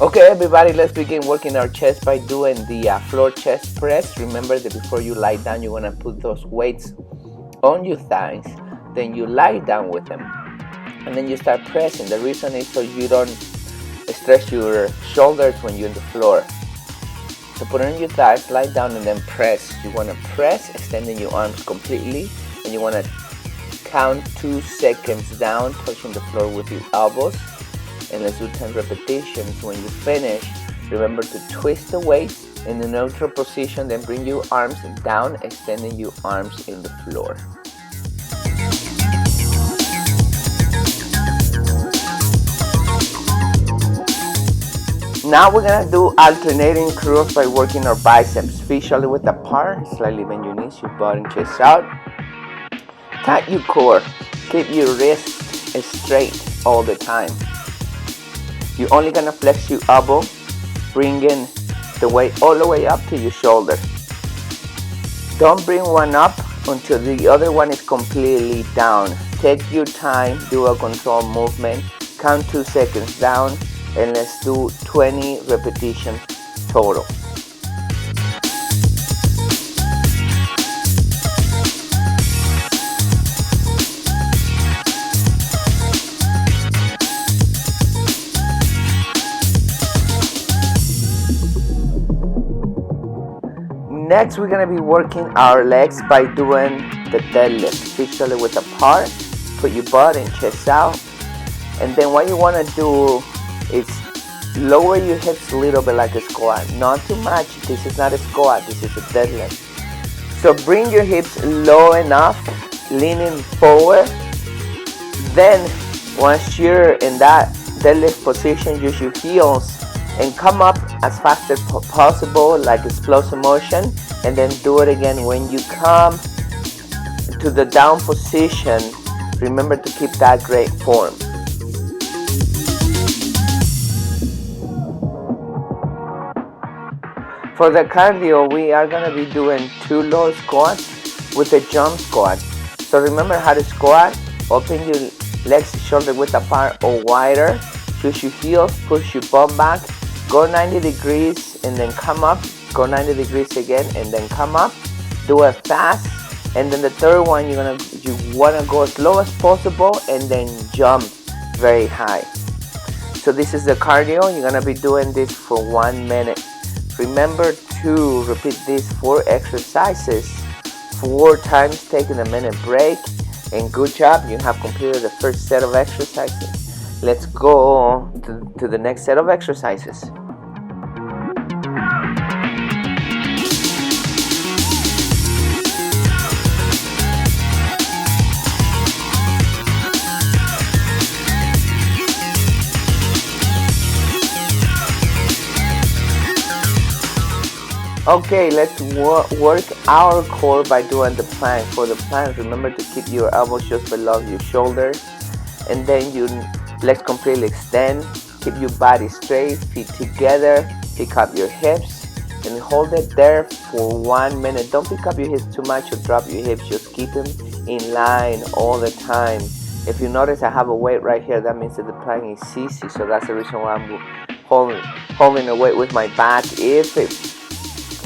Okay, everybody, let's begin working our chest by doing the floor chest press. Remember that before you lie down, you want to put those weights on your thighs. Then you lie down with them, and then you start pressing. The reason is so you don't stretch your shoulders when you're on the floor. So put it on your thighs, lie down, and then press. You want to press, extending your arms completely, and you want to count 2 seconds down, touching the floor with your elbows. And let's do 10 repetitions. When you finish, remember to twist the weights in the neutral position, then bring your arms down, extending your arms in the floor. Now we're gonna do alternating curls by working our biceps. Feet shoulder width apart, slightly bend your knees, your butt and chest out. Tight your core, keep your wrists straight all the time. You're only gonna flex your elbow, bringing the weight all the way up to your shoulder. Don't bring one up until the other one is completely down. Take your time, do a controlled movement, count 2 seconds down, and let's do 20 repetitions total. Next, we're gonna be working our legs by doing the deadlift. Feet shoulder width apart, put your butt and chest out, and then what you wanna do is lower your hips a little bit like a squat. Not too much. This is not a squat, this is a deadlift. So bring your hips low enough, leaning forward. Then once you're in that deadlift position, use your heels and come up as fast as possible, like explosive motion, and then do it again. When you come to the down position, remember to keep that great form. For the cardio, we are going to be doing 2 low squats with a jump squat. So remember how to squat. Open your legs shoulder width apart or wider. Use your heels, push your bum back. Go 90 degrees and then come up. Go 90 degrees again and then come up. Do it fast. And then the third one, you want to go as low as possible and then jump very high. So this is the cardio. You're going to be doing this for 1 minute. Remember to repeat these 4 exercises 4 times, taking a minute break. And good job, you have completed the first set of exercises. Let's go to the next set of exercises. Okay, let's work our core by doing the plank. For the plank, remember to keep your elbows just below your shoulders, and then your legs completely extend. Keep your body straight, feet together, pick up your hips, and hold it there for 1 minute. Don't pick up your hips too much or drop your hips, just keep them in line all the time. If you notice I have a weight right here, that means that the plank is easy, so that's the reason why I'm holding the weight with my back.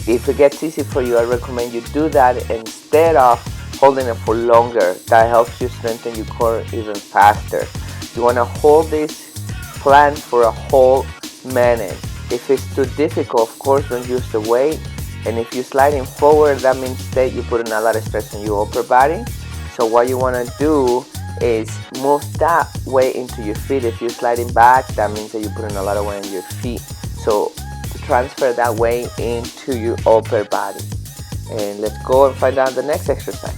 If it gets easy for you, I recommend you do that instead of holding it for longer. That helps you strengthen your core even faster. You want to hold this plank for a whole minute. If it's too difficult, of course, don't use the weight. And if you're sliding forward, that means that you're putting a lot of stress on your upper body. So what you want to do is move that weight into your feet. If you're sliding back, that means that you're putting a lot of weight on your feet. So transfer that weight into your upper body. And let's go and find out the next exercise.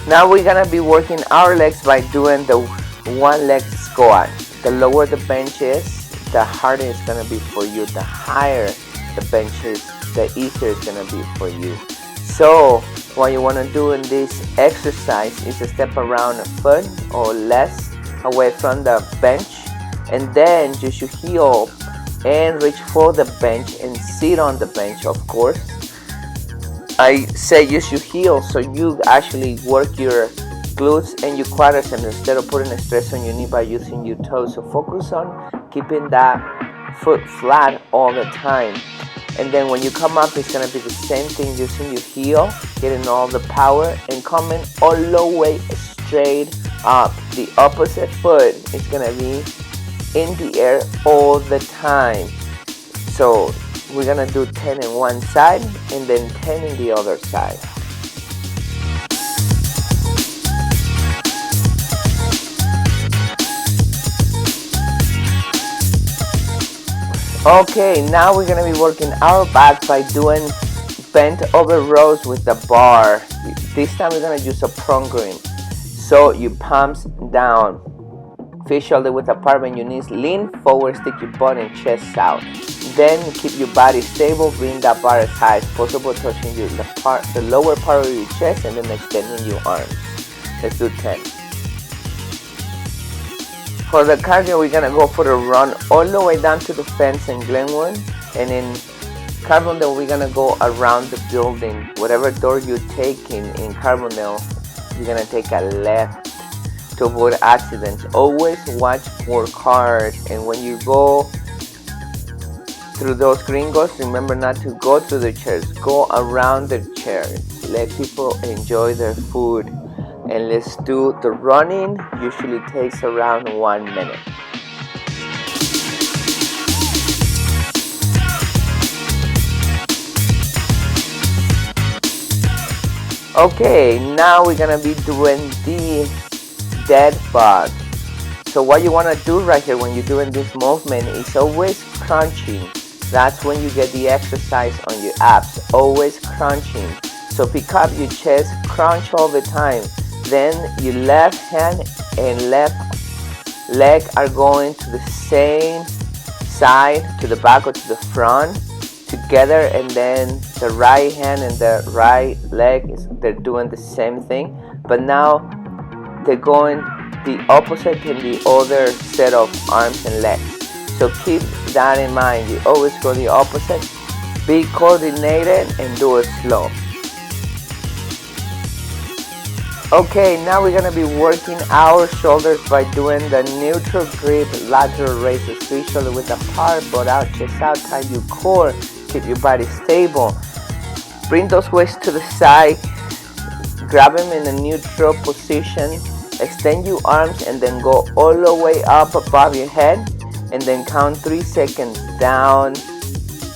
Now we're gonna be working our legs by doing the 1 leg squat. The lower the bench is, the harder it's gonna be for you. The higher the bench is, the easier it's gonna be for you. So what you want to do in this exercise is to step around a foot or less away from the bench, and then use your heel and reach for the bench and sit on the bench, of course. I say use your heels, so you actually work your glutes and your quadriceps instead of putting a stress on your knee by using your toes. So focus on keeping that foot flat all the time. And then when you come up, it's going to be the same thing, using your heel, getting all the power, and coming all the way straight up. The opposite foot is going to be in the air all the time. So we're going to do 10 in one side and then 10 in the other side. Okay, now we're going to be working our back by doing bent over rows with the bar. This time we're going to use a prong grip. So your palms down, feet shoulder width apart, bend your knees, lean forward, stick your butt and chest out. Then keep your body stable, bring that bar as high as possible, touching the lower part of your chest and then extending your arms. Let's do 10. For the cardio, we're going to go for a run all the way down to the fence in Glenwood. And in Carbondale, we're going to go around the building. Whatever door you're taking in Carbondale, you're going to take a left to avoid accidents. Always watch for cars. And when you go through those gringos, remember not to go through the chairs. Go around the chairs. Let people enjoy their food. And let's do the running. Usually takes around 1 minute. Okay, now we're gonna be doing the dead bug. So what you wanna do right here when you're doing this movement is always crunching. That's when you get the exercise on your abs. Always crunching. So pick up your chest, crunch all the time. Then your left hand and left leg are going to the same side, to the back or to the front together, and then the right hand and the right leg, they're doing the same thing, but now they're going the opposite in the other set of arms and legs. So keep that in mind. You always go the opposite. Be coordinated and do it slow. Okay, now we're going to be working our shoulders by doing the neutral grip lateral raises. Feet shoulder width apart, butt out, chest out, tight your core, keep your body stable. Bring those weights to the side, grab them in a neutral position, extend your arms and then go all the way up above your head and then count 3 seconds down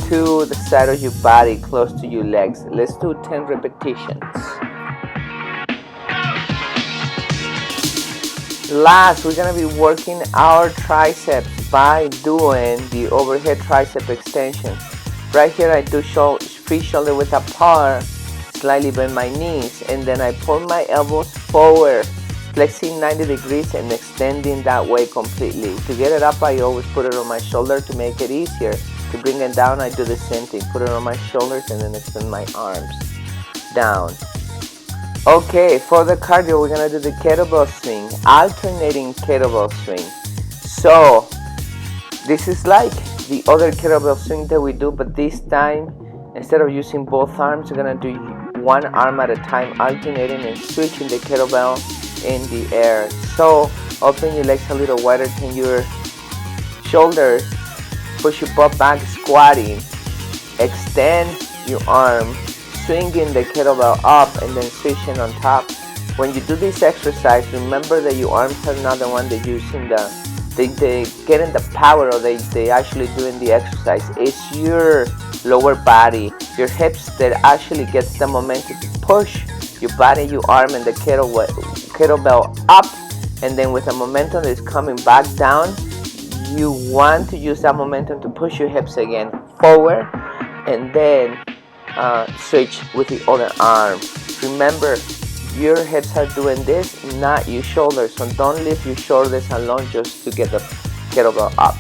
to the side of your body close to your legs. Let's do 10 repetitions. Last, we're going to be working our triceps by doing the overhead tricep extension. Right here I do feet shoulder width apart, slightly bend my knees, and then I pull my elbows forward, flexing 90 degrees and extending that way completely. To get it up, I always put it on my shoulder to make it easier. To bring it down, I do the same thing. Put it on my shoulders and then extend my arms down. Okay, for the cardio, we're gonna do the kettlebell swing, alternating kettlebell swing. So, this is like the other kettlebell swing that we do, but this time, instead of using both arms, we're gonna do one arm at a time, alternating and switching the kettlebell in the air. So, open your legs a little wider than your shoulders, push your butt back, squatting, extend your arm, swinging the kettlebell up and then switching on top. When you do this exercise, remember that your arms are not the one that using they getting the power, or they actually doing the exercise. It's your lower body, your hips that actually gets the momentum to push your body, your arm and the kettlebell up, and then with the momentum that is coming back down, you want to use that momentum to push your hips again forward and then switch with the other arm. Remember, your hips are doing this, not your shoulders. So don't leave your shoulders alone just to get the kettlebell up.